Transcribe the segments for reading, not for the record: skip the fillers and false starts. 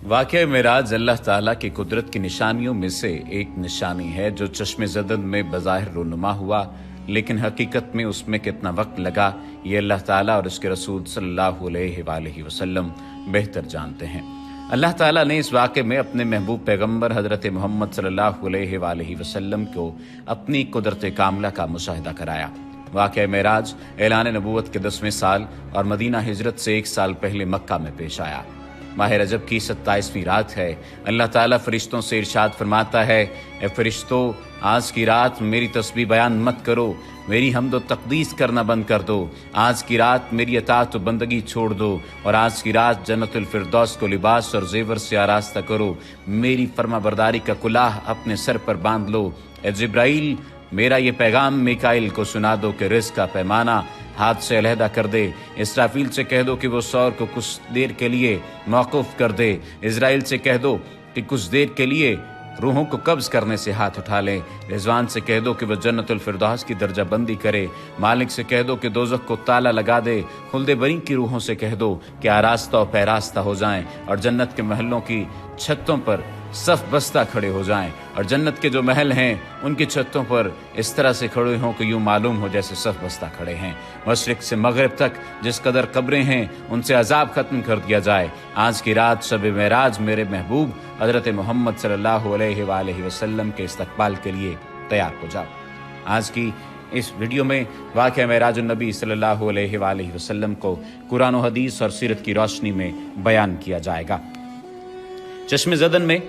वाक़या मेराज अल्लाह ताला की कुदरत की निशानियों में से एक निशानी है जो चश्मे ज़दन में बज़ाहिर रूनुमा हुआ, लेकिन हकीकत में उसमें कितना वक्त लगा ये अल्लाह ताला और उसके रसूल सल्लल्लाहु अलैहि वसल्लम बेहतर जानते हैं। अल्लाह ताला ने इस वाक़े में अपने महबूब पैगम्बर हज़रत मोहम्मद सल्लल्लाहु अलैहि वसल्लम को अपनी कुदरत कामला का मुशाहिदा कराया। वाक़या मेराज ऐलान नबूवत के 10वें साल और मदीना हिजरत से 1 साल पहले मक्का में पेश आया। माह रजब की 27वीं रात है। अल्लाह ताला फरिश्तों से इरशाद फरमाता है, ए फरिश्तों, आज की रात मेरी तस्बीह बयान मत करो, मेरी हम्द व तक़दीस करना बंद कर दो। आज की रात मेरी अताअत व बंदगी छोड़ दो और आज की रात जन्नतुल फिरदौस को लिबास और जेवर से आरास्ता करो। मेरी फर्माबरदारी का कुलाह अपने सर पर बांध लो। ए जिब्राइल, मेरा ये पैगाम मिकाइल को सुना दो कि रिज़्क़ का पैमाना हाथ से अलहदा कर दे। इसराफील से कह दो कि वो सौर को कुछ देर के लिए मौकूफ़ कर दे। इज़राइल से कह दो कि कुछ देर के लिए रूहों को कब्ज़ करने से हाथ उठा ले। रिजवान से कह दो कि वह जन्नतुल फिरदौस की दर्जा बंदी करे। मालिक से कह दो कि दोज़ख को ताला लगा दे। खुल्दे बरी की रूहों से कह दो कि आरास्ता और पैरास्ता हो जाएं और जन्नत के महलों की छतों पर सफ बस्ता खड़े हो जाएं और जन्नत के जो महल हैं उनकी छतों पर इस तरह से खड़े हों कि यूं मालूम हो जैसे सफ बस्ता खड़े हैं। मशरिक से मगरिब तक जिस कदर कब्रें हैं उनसे अजाब खत्म कर दिया जाए। आज की रात शब मेराज मेरे महबूब हज़रत मोहम्मद सल्लल्लाहु अलैहि वसल्लम के इस्तकबाल के लिए तैयार हो जाओ। आज की इस वीडियो में वाक़या मेराजुन नबी सल्लल्लाहु अलैहि वसल्लम को कुरान और हदीस और सीरत की रोशनी में बयान किया जाएगा। चश्मे ज़दन में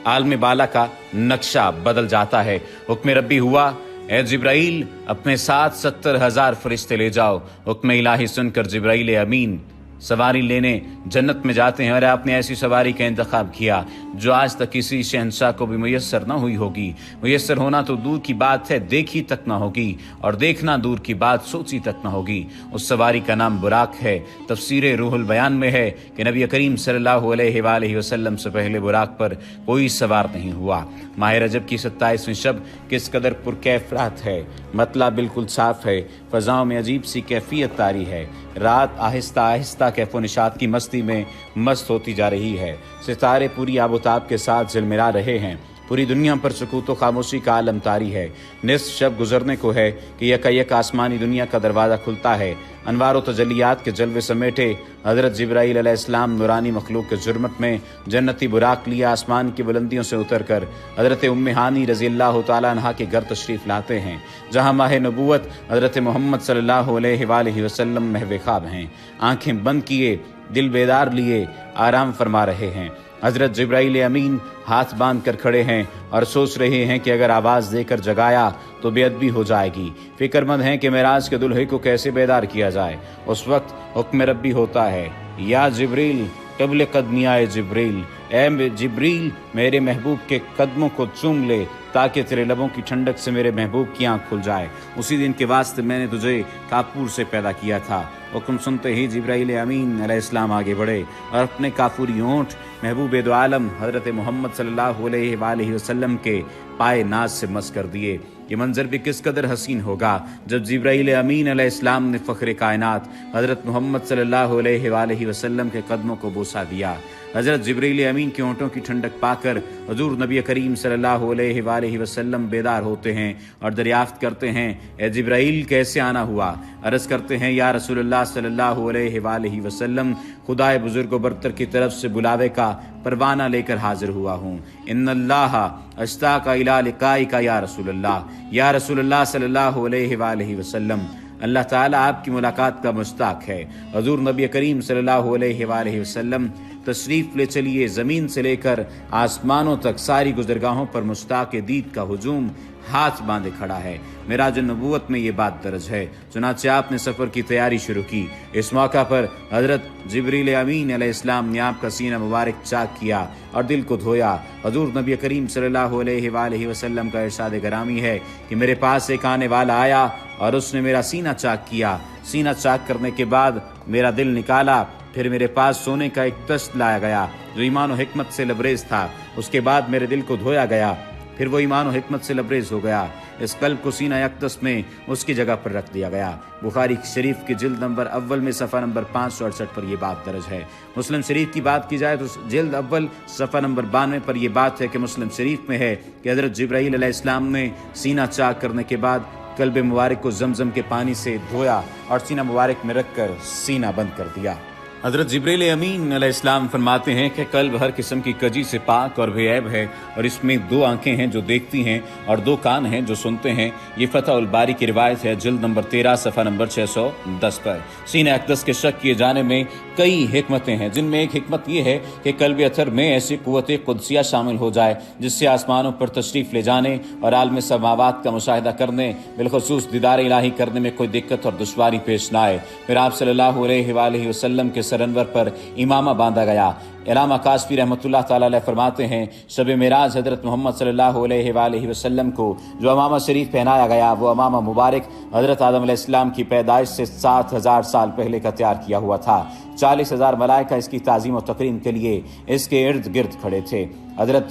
आलम बाला का नक्शा बदल जाता है। हुक्म रब्बी हुआ, ए जिब्राइल, अपने साथ 70,000 फरिश्ते ले जाओ। हुक्म इलाही सुनकर जिब्राइल अमीन सवारी लेने जन्नत में जाते हैं और आपने ऐसी सवारी का इंतखाब किया जो आज तक किसी शहंशाह को भी मुयस्सर न हुई होगी। मुयस्सर होना तो दूर की बात है, देखी तक न होगी, और देखना दूर की बात, सोची तक न होगी। उस सवारी का नाम बुराक है। तफसीर रूहुल बयान में है कि नबी करीम सल्लल्लाहु अलैहि वसल्लम से पहले बुराक पर कोई सवार नहीं हुआ। माह रजब की 27वीं शब किस कदर पुरकैफ रात है। मतला बिल्कुल साफ है। फ़ज़ाओं में अजीब सी कैफियत तारी है। रात आहिस्ता आहिस्ता कैफ़ो निशात की मस्ती में मस्त होती जा रही है। सितारे पूरी आबोताब के साथ झिलमिला रहे हैं। पूरी दुनिया पर सुकूत व खामोशी का आलम तारी है। निस्फ शब गुजरने को है कि यकायक आसमानी दुनिया का दरवाज़ा खुलता है। अनवार व तजलियात के जलवे समेटे हज़रत जिब्राईल अलैहिस्सलाम नूरानी मखलूक के जुर्मत में जन्नती बुराक लिया आसमान की बुलंदियों से उतर कर हज़रत उम्मे हानी रज़ियल्लाहु तआला अन्हा के घर तशरीफ़ लाते हैं, जहाँ माह नबूवत हज़रत मोहम्मद सल्लल्लाहु अलैहि वसल्लम महव ख्वाब हैं। आँखें बंद किए, दिल बेदार लिए आराम फरमा रहे हैं। हज़रत जिब्राईल अमीन हाथ बांध कर खड़े हैं और सोच रहे हैं कि अगर आवाज़ देकर जगाया तो बेअदबी हो जाएगी। फिक्रमंद हैं कि मेराज के दुल्हे को कैसे बेदार किया जाए। उस वक्त हुक्म रब्बी होता है, या जिब्रील क़ब्ल क़दमी आए जिब्रील, ए जिब्रील, मेरे महबूब के कदमों को चूम ले ताकि तेरे लबों की ठंडक से मेरे महबूब की आँख खुल जाए। उसी दिन के वास्ते मैंने तुझे काफूर से पैदा किया था। हुक्म सुनते ही जिब्राईल अमीन अलैहिस्सलाम आगे बढ़े और अपने काफूरी होंठ महबूब दो आलम हज़रत मोहम्मद सल्लल्लाहु अलैहि वसल्लम के पाए नाज से मस कर दिए। ये मंजर भी किस कदर हसीन होगा जब जिब्राईल अमीन अलैहिस्सलाम ने फ़ख्र कायनात हज़रत मोहम्मद सल्लल्लाहु अलैहि वसल्लम के कदमों को बोसा दिया। हज़रत जिब्राईल अमीन के होंठों की ठंडक पाकर हुज़ूर नबी करीम सल्लल्लाहु अलैहि वसल्लम बेदार होते हैं और दरियाफ्त करते हैं, ए जिब्राईल, कैसे आना हुआ? अर्ज़ करते हैं, या रसूलुल्लाह सल्लल्लाहु अलैहि वसल्लम, खुदाए बुजुर्ग व बरतर की तरफ से बुलावे का परवाना लेकर हाजिर हुआ हूँ। इन्नल्लाह अश्ताका इला लिकाइका या रसूलुल्लाह सल्लल्लाहु अलैहि वसल्लम, अल्लाह ताला आपकी मुलाकात का मुश्ताक है। हुज़ूर नबी करीम सल्लल्लाहु अलैहि वसल्लम तशरीफ़ ले चलिए। ज़मीन से लेकर आसमानों तक सारी गुज़रगाहों पर मुश्ताक दीद का हुजूम हाथ बांधे खड़ा है। मेराज नबूवत में ये बात दर्ज है। चुनांचे आपने सफ़र की तैयारी शुरू की। इस मौका पर हज़रत जिब्रील अमीन अलैहिस्सलाम ने आपका सीना मुबारक चाक किया और दिल को धोया। हुज़ूर नबी करीम सल्लल्लाहु अलैहि वसल्लम का इरशाद गरामी है कि मेरे पास एक आने वाला आया और उसने मेरा सीना चाक किया। सीना चाक करने के बाद मेरा दिल निकाला। फिर मेरे पास सोने का एक तश्त लाया गया जो ईमान और हिकमत से लबरेज था। उसके बाद मेरे दिल को धोया गया। फिर वो ईमान और हिकमत से लबरेज हो गया। इस कल्ब को सीना अक़दस में उसकी जगह पर रख दिया गया। बुखारी शरीफ की जिल्द नंबर अव्वल में सफ़ा नंबर 568 पर यह बात दर्ज है। मुस्लिम शरीफ की बात की जाए तो जिल्द अव्वल सफ़ा नंबर 92 पर यह बात है कि मुस्लिम शरीफ में है कि हज़रत जिब्राईल अलैहिस्सलाम ने सीना चाक करने के बाद कल्ब मुबारक को जमजम के पानी से धोया और सीना मुबारक में रखकर सीना बंद कर दिया। हज़रत जिब्रील अमीन अलैहिस्सलाम फरमाते हैं कि कल्ब हर किस्म की कजी से पाक और बेऐब है और इसमें 2 आंखें हैं जो देखती हैं और 2 कान हैं जो सुनते हैं। ये फतहुल बारी की रिवायत है जिल्द नंबर 13 सफ़ा नंबर 610 पर। सीने अक़दस के शक किए जाने में कई हिकमतें हैं, जिनमें एक हिकमत ये है कि कल्ब अतर में ऐसी क़ुव्वत क़ुदसिया शामिल हो जाए जिससे आसमानों पर तशरीफ़ ले जाने और आलम समावात का मुशाहिदा करने, बिलखुसूस दीदार इलाही करने में कोई दिक्कत और दुश्वारी पेश न आए। फिर आप सल्लल्लाहु अलैहि वसल्लम के सरअनवर पर इमामा बांधा गया। इलामा काशफी रहमतुल्लाह ताला अलैह फरमाते हैं, शब मेराज हज़रत मोहम्मद सल्लल्लाहु अलैहि वसल्लम को जो अमामा शरीफ पहनाया गया वो अमामा मुबारक हज़रत आदम अलैहिस्सलाम की पैदाइश से 7000 साल पहले का तैयार किया हुआ था। 40,000 मलाइका इसकी ताज़ीम और तकरीम के लिए इसके इर्द गिर्द खड़े थे। हज़रत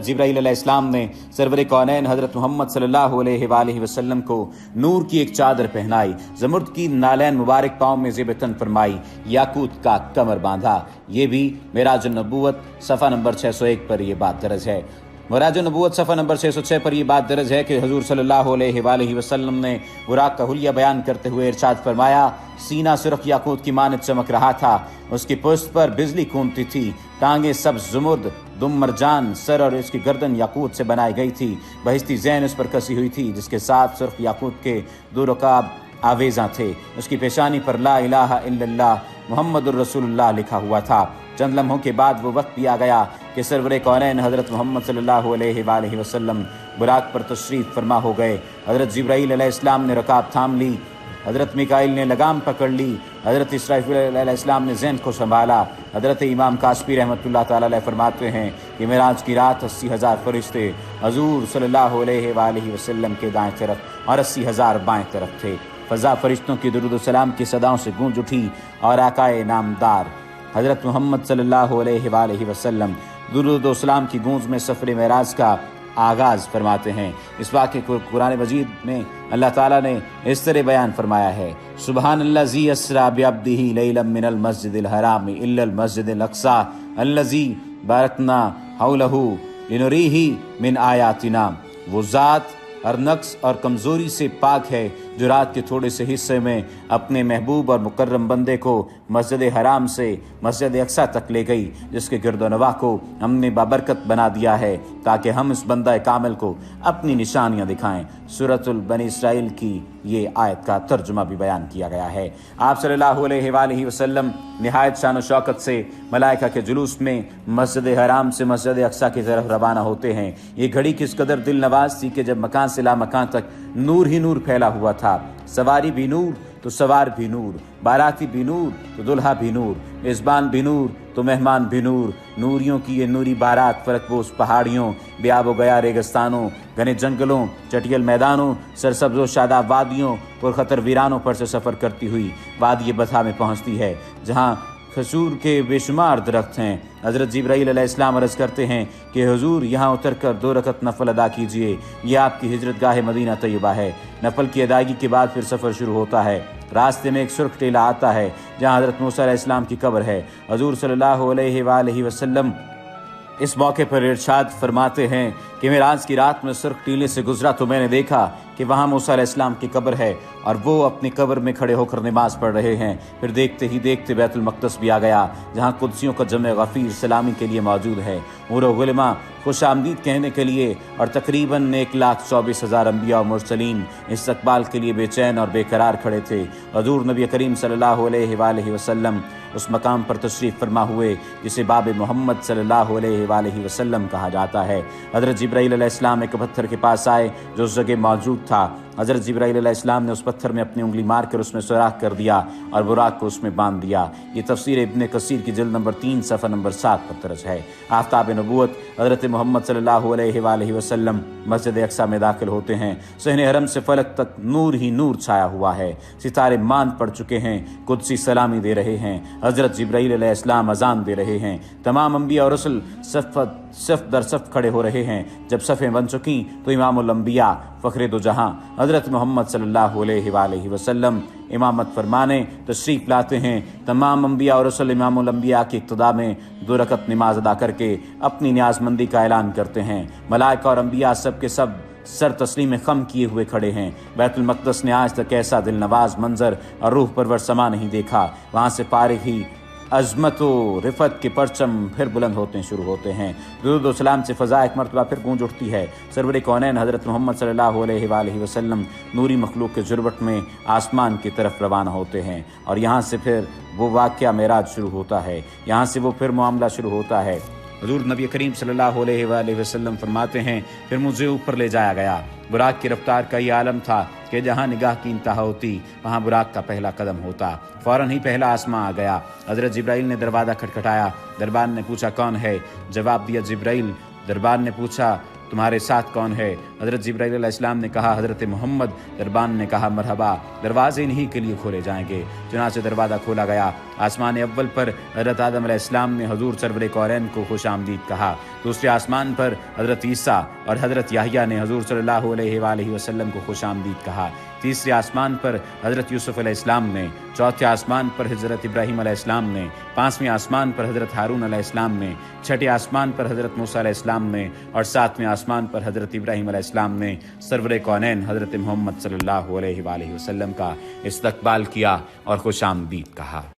जिब्राईल अलैहिस्सलाम ने सरवर कौनैन हज़रत मोहम्मद सल्लल्लाहु अलैहि वसल्लम को नूर की एक चादर पहनाई, ज़मुर्द की नालैन मुबारक पाँव में ज़ेब-ए-तन फरमाई, याकूत का कमर बांधा। ये भी मेराज नबूवत सफ़ा नंबर 601 पर यह बात दर्ज है। मेराज नबूवत सफ़ा नंबर 606 पर यह बात दर्ज है कि हुज़ूर सल्लल्लाहु अलैहि वसल्लम ने बुराक का हुलिया बयान करते हुए इरशाद फरमाया, सीना सुर्ख याकूत की मानद चमक रहा था, उसकी पुश्त पर बिजली कूदती थी, टांगे सब ज़ुमुर्द, दुम मरजान, सर और इसकी गर्दन याकूत से बनाई गई थी, बहिस्ती ज़ैन उस पर कसी हुई थी जिसके साथ सुर्ख याकूत के 2 रकाब आवेज़ा थे। उसकी पेशानी पर ला इलाहा इल्लल्लाह मुहम्मदुर रसूलुल्लाह लिखा हुआ था। चंद लम्हों के बाद वो वक्त भी आ गया कि सरवर कौनैन हज़रत मोहम्मद सल्लल्लाहु अलैहि वसल्लम बुराक पर तशरीफ़ फरमा हो गए। हज़रत जिब्राईल अलैहिस्सलाम ने रकाब थाम ली, हज़रत मिकाईल ने लगाम पकड़ ली, हज़रत इसराफील अलैहिस्सलाम ने ज़ैन को संभाला। हज़रत इमाम काशफी रहमतुल्लाह ताला अलैह फरमाते हैं कि मेराज की रात 80,000 फरिश्ते हज़ूर सल्लल्लाहु अलैहि वसल्लम के दाएं तरफ और 80,000 बाएं तरफ थे। फ़ज़ा फरिश्तों की दुरूद व सलाम की सदाओं से गूंज उठी और आकाए नामदार हज़रत मोहम्मद सल्लल्लाहु अलैहि वसल्लम दुरूद व सलाम की गूंज में सफ़र मेराज का आगाज़ फरमाते हैं। इस वाक़े को कुरान मजीद में अल्लाह ताला ने इस तरह बयान फरमाया है, सुबहानल्लज़ी अस्रा बिअब्दिही लैलन मिनल मस्जिदिल हराम इल्लल मस्जिदिल अक़सा अल्लज़ी बारकना हौलहू लिनुरीही मिन आयातिना। वो ज़ात हर नक्स और कमज़ोरी से पाक है जो रात के थोड़े से हिस्से में अपने महबूब और मुकर्रम बंदे को मस्जिद हराम से मस्जिद अक़सा तक ले गई, जिसके गिरदोनवा को हमने बाबरकत बना दिया है ताकि हम इस बंदा कामिल को अपनी निशानियां दिखाएं। सूरतुल बनी इसराइल की ये आयत का तर्जुमा भी बयान किया गया है। आप सल्लल्लाहु अलैहि वसल्लम निहायत शान व शौकत से मलाइका के जुलूस में मस्जिद हराम से मस्जिद अक़सा की तरफ रवाना होते हैं। ये घड़ी किस कदर दिल नवाज थी कि जब मकान से ला मकान तक नूर ही नूर फैला हुआ था। सवारी भी नूर तो सवार भी नूर, बाराती भी नूर तो दुल्हा भी नूर, मेज़बान भी नूर तो मेहमान भी नूर। नूरियों की ये नूरी बारात फलकपोश पहाड़ियों, बेआब गया रेगिस्तानों, घने जंगलों, चटियल मैदानों, सरसब्ज़ व शादाब वादियों, पुरखतर वीरानों पर से सफ़र करती हुई वादी बथा में पहुँचती है जहाँ खजूर के बेशुमार दरख्त हैं। हज़रत जिब्राईल अलैहिस्सलाम अर्ज़ करते हैं कि हुजूर यहाँ उतर कर 2 रकत नफल अदा कीजिए, यह आपकी हिजरत गाह मदीना तैयबा है। नफल की अदायगी के बाद फिर सफ़र शुरू होता है। रास्ते में एक सुर्ख टीला आता है जहाँ हज़रत मूसा अलैहिस्सलाम की कब्र है। हुजूर सल्लल्लाहु अलैहि वसल्लम इस मौके पर इरशाद फरमाते हैं कि मेराज की रात में सुर्ख टीले से गुजरा तो मैंने देखा कि वहाँ मूसा अलैहिस्सलाम की कब्र है और वो अपनी कब्र में खड़े होकर नमाज पढ़ रहे हैं। फिर देखते ही देखते बैतुल मक़दस भी आ गया जहाँ कुद्सियों का जमे गफ़ीर सलामी के लिए मौजूद है, उमर गुलमा खुश आमदीद कहने के लिए, और तकरीबन 1,24,000 अम्बिया और मुरसलीन इस्तक़बाल के लिए बेचैन और बेकरार खड़े थे। हुज़ूर नबी करीम सल्लल्लाहु अलैहि वसल्लम उस मकाम पर तशरीफ़ फरमा हुए जिसे बाब मोहम्मद सल्लल्लाहु अलैहि वसल्लम कहा जाता है। हज़रत जिब्राईल अलैहिस्सलाम एक पत्थर के पास आए जो उस जगह मौजूद था। हज़रत जिब्राईल अलैहिस्सलाम ने उस पत्थर में अपनी उंगली मारकर उसमें सुराख कर दिया और बुराक को उसमें बांध दिया। ये तफसीर इब्न कसीर की जिल्द नंबर 3 सफ़ा नंबर 7 पर दर्ज है। आफ्ताब नबूवत हज़रत मोहम्मद सल्लल्लाहु अलैहि वसल्लम मस्जिद अक़सा में दाखिल होते हैं। सहने हरम से फलक तक नूर ही नूर छाया हुआ है। सितारे मांद पड़ चुके हैं, कुदसी सलामी दे रहे हैं। हज़रत जिब्राईल अलैहिस्सलाम अज़ान दे रहे हैं। तमाम अंबिया और रसूल صف در صف کھڑے ہو رہے ہیں۔ جب صفیں بن چکیں تو امام الانبیاء فخر دو جہاں حضرت محمد صلی اللہ علیہ وآلہ وسلم امامت فرمانے تشریف لاتے ہیں۔ تمام انبیاء اور رسل امام الانبیاء کی اقتداء میں 2 رکعت نماز ادا کر کے اپنی نیاز مندی کا اعلان کرتے ہیں۔ ملائکہ اور انبیاء سب کے سب سر تسلیم خم کیے ہوئے کھڑے ہیں۔ بیت المقدس نے آج تک ایسا دل نواز منظر اور روح پرور سما نہیں دیکھا۔ وہاں سے فارغ ہی عظمت و رفت کے پرچم پھر بلند ہوتے شروع ہوتے ہیں۔ درود و سلام سے فضا ایک مرتبہ پھر گونج اٹھتی ہے۔ سرور کونین حضرت محمد صلی اللہ علیہ وآلہ وسلم نوری مخلوق کے جربٹ میں آسمان کی طرف روانہ ہوتے ہیں، اور یہاں سے پھر وہ واقعہ معراج شروع ہوتا ہے، یہاں سے وہ پھر معاملہ شروع ہوتا ہے۔ حضور نبی کریم صلی اللہ علیہ وآلہ وسلم فرماتے ہیں پھر مجھے اوپر لے جایا گیا۔ براق کی رفتار کا یہ عالم تھا کہ جہاں نگاہ کی انتہا ہوتی وہاں براق کا پہلا قدم ہوتا۔ فوراً ہی پہلا آسماں آ گیا۔ حضرت جبرائیل نے دروازہ کھٹکھٹایا۔ دربان نے پوچھا کون ہے؟ جواب دیا جبرائیل۔ دربان نے پوچھا تمہارے ساتھ کون ہے؟ حضرت جبرائیل علیہ السلام نے کہا حضرت محمد۔ دربان نے کہا مرحبا، دروازے انہی کے لیے کھولے جائیں گے۔ چنانچہ دروازہ کھولا گیا۔ آسمان اول پر حضرت آدم علیہ السلام نے حضور سرور کونین کو خوش آمدید کہا۔ دوسرے آسمان پر حضرت عیسیٰ اور حضرت یحییٰ نے حضور صلی اللہ علیہ وآلہ وسلم کو خوش آمدید کہا۔ تیسرے آسمان پر حضرت یوسف علیہ السلام نے، چوتھے آسمان پر حضرت ابراہیم علیہ السلام نے، پانچویں آسمان پر حضرت ہارون علیہ السلام نے، چھٹے آسمان پر حضرت موسیٰ علیہ السلام نے، اور ساتویں آسمان پر حضرت ابراہیم علیہ السلام نے سرور کونین حضرت محمد صلی اللہ علیہ وآلہ وسلم کا استقبال کیا اور خوش آمدید کہا۔